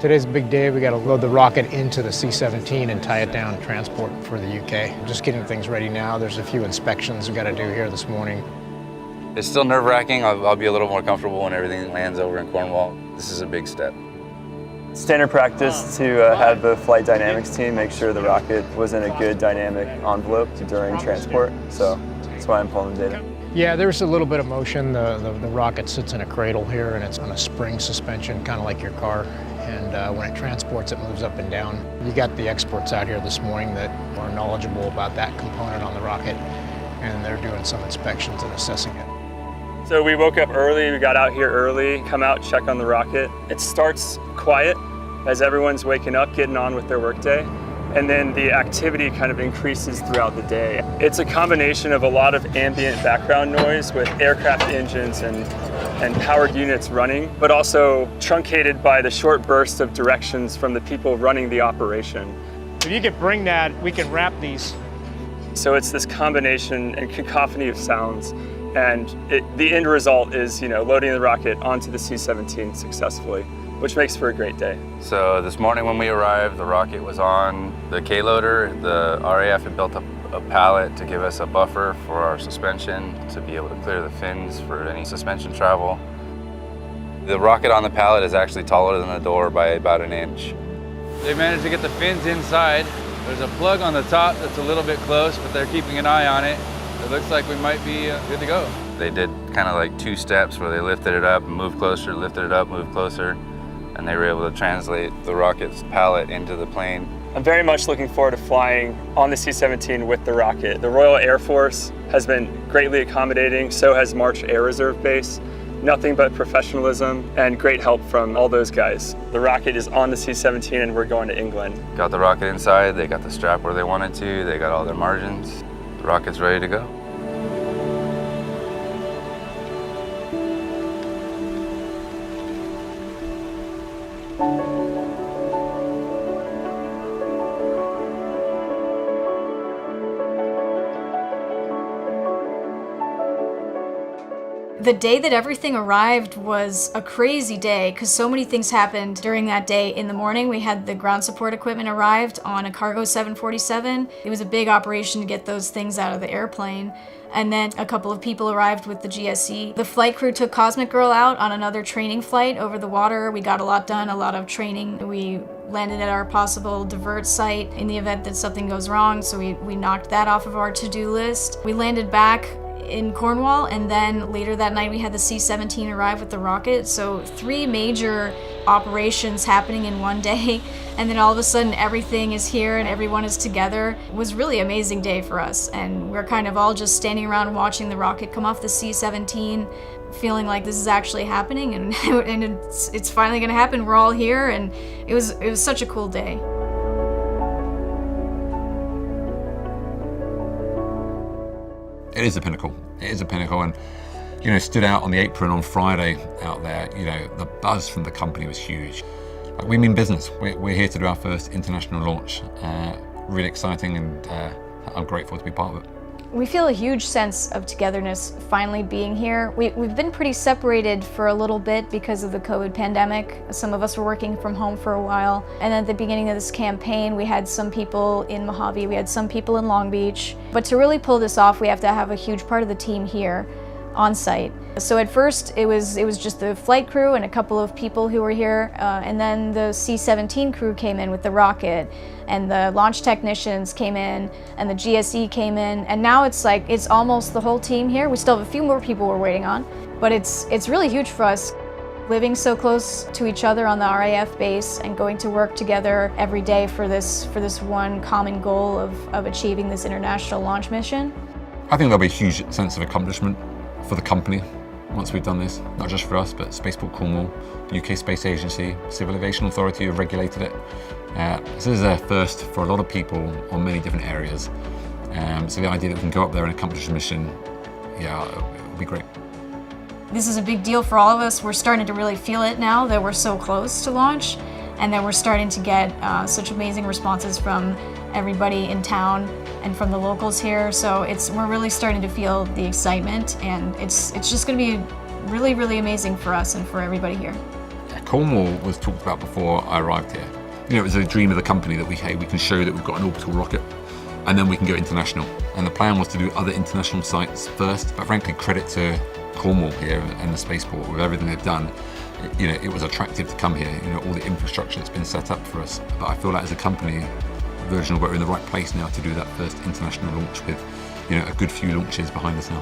Today's a big day. We got to load the rocket into the C-17 and tie it down and transport for the UK. Just getting things ready now. There's a few inspections we got to do here this morning. It's still nerve-wracking. I'll be a little more comfortable when everything lands over in Cornwall. This is a big step. Standard practice to have the flight dynamics team make sure the rocket was in a good dynamic envelope during transport. So that's why I'm pulling the data. Yeah, there's a little bit of motion. The rocket sits in a cradle here and it's on a spring suspension, kind of like your car. And when it transports, it moves up and down. You got the experts out here this morning that are knowledgeable about that component on the rocket, and they're doing some inspections and assessing it. So we woke up early, we got out here early, come out, check on the rocket. It starts quiet as everyone's waking up, getting on with their workday. And then the activity kind of increases throughout the day. It's a combination of a lot of ambient background noise with aircraft engines and powered units running, but also truncated by the short bursts of directions from the people running the operation. If you could bring that, we can wrap these. So it's this combination and cacophony of sounds, and the end result is, loading the rocket onto the C-17 successfully, which makes for a great day. So this morning when we arrived, the rocket was on the K-loader. The RAF had built up a pallet to give us a buffer for our suspension to be able to clear the fins for any suspension travel. The rocket on the pallet is actually taller than the door by about an inch. They managed to get the fins inside. There's a plug on the top that's a little bit close, but they're keeping an eye on it. It looks like we might be good to go. They did kind of like 2 steps where they lifted it up and moved closer, lifted it up, moved closer, and they were able to translate the rocket's pallet into the plane. I'm very much looking forward to flying on the C-17 with the rocket. The Royal Air Force has been greatly accommodating, so has March Air Reserve Base. Nothing but professionalism and great help from all those guys. The rocket is on the C-17 and we're going to England. Got the rocket inside, they got the strap where they wanted to, they got all their margins. The rocket's ready to go. The day that everything arrived was a crazy day because so many things happened during that day. In the morning, we had the ground support equipment arrived on a cargo 747. It was a big operation to get those things out of the airplane. And then a couple of people arrived with the GSE. The flight crew took Cosmic Girl out on another training flight over the water. We got a lot done, a lot of training. We landed at our possible divert site in the event that something goes wrong, so we knocked that off of our to-do list. We landed back in Cornwall, and then later that night we had the C-17 arrive with the rocket. So 3 major operations happening in one day, and then all of a sudden everything is here and everyone is together. It was really an amazing day for us, and we're kind of all just standing around watching the rocket come off the C-17, feeling like this is actually happening, and it's finally gonna happen. We're all here, and it was such a cool day. It is a pinnacle. It is a pinnacle, and stood out on the apron on Friday out there. The buzz from the company was huge. We mean business. We're here to do our first international launch. Really exciting, and I'm grateful to be part of it. We feel a huge sense of togetherness finally being here. We've been pretty separated for a little bit because of the COVID pandemic. Some of us were working from home for a while. And at the beginning of this campaign, we had some people in Mojave, we had some people in Long Beach. But to really pull this off, we have to have a huge part of the team here on site. So at first it was just the flight crew and a couple of people who were here, and then the C-17 crew came in with the rocket, and the launch technicians came in, and the GSE came in, and now it's almost the whole team here. We still have a few more people we're waiting on, but it's really huge for us. Living so close to each other on the RAF base and going to work together every day for this one common goal of achieving this international launch mission. I think there'll be a huge sense of accomplishment for the company once we've done this, not just for us, but Spaceport Cornwall, the UK Space Agency, Civil Aviation Authority who have regulated it. This is a first for a lot of people on many different areas. So the idea that we can go up there and accomplish a mission, it'll be great. This is a big deal for all of us. We're starting to really feel it now that we're so close to launch, and that we're starting to get such amazing responses from everybody in town and from the locals here. So we're really starting to feel the excitement, and it's just going to be really, really amazing for us and for everybody here. Cornwall was talked about before I arrived here. You know, it was a dream of the company that we can show that we've got an orbital rocket, and then we can go international. And the plan was to do other international sites first, but frankly, credit to Cornwall here and the spaceport with everything they've done. You know, it was attractive to come here. You know, all the infrastructure that's been set up for us. But I feel like as a company, Virgin, we're in the right place now to do that first international launch with, you know, a good few launches behind us now.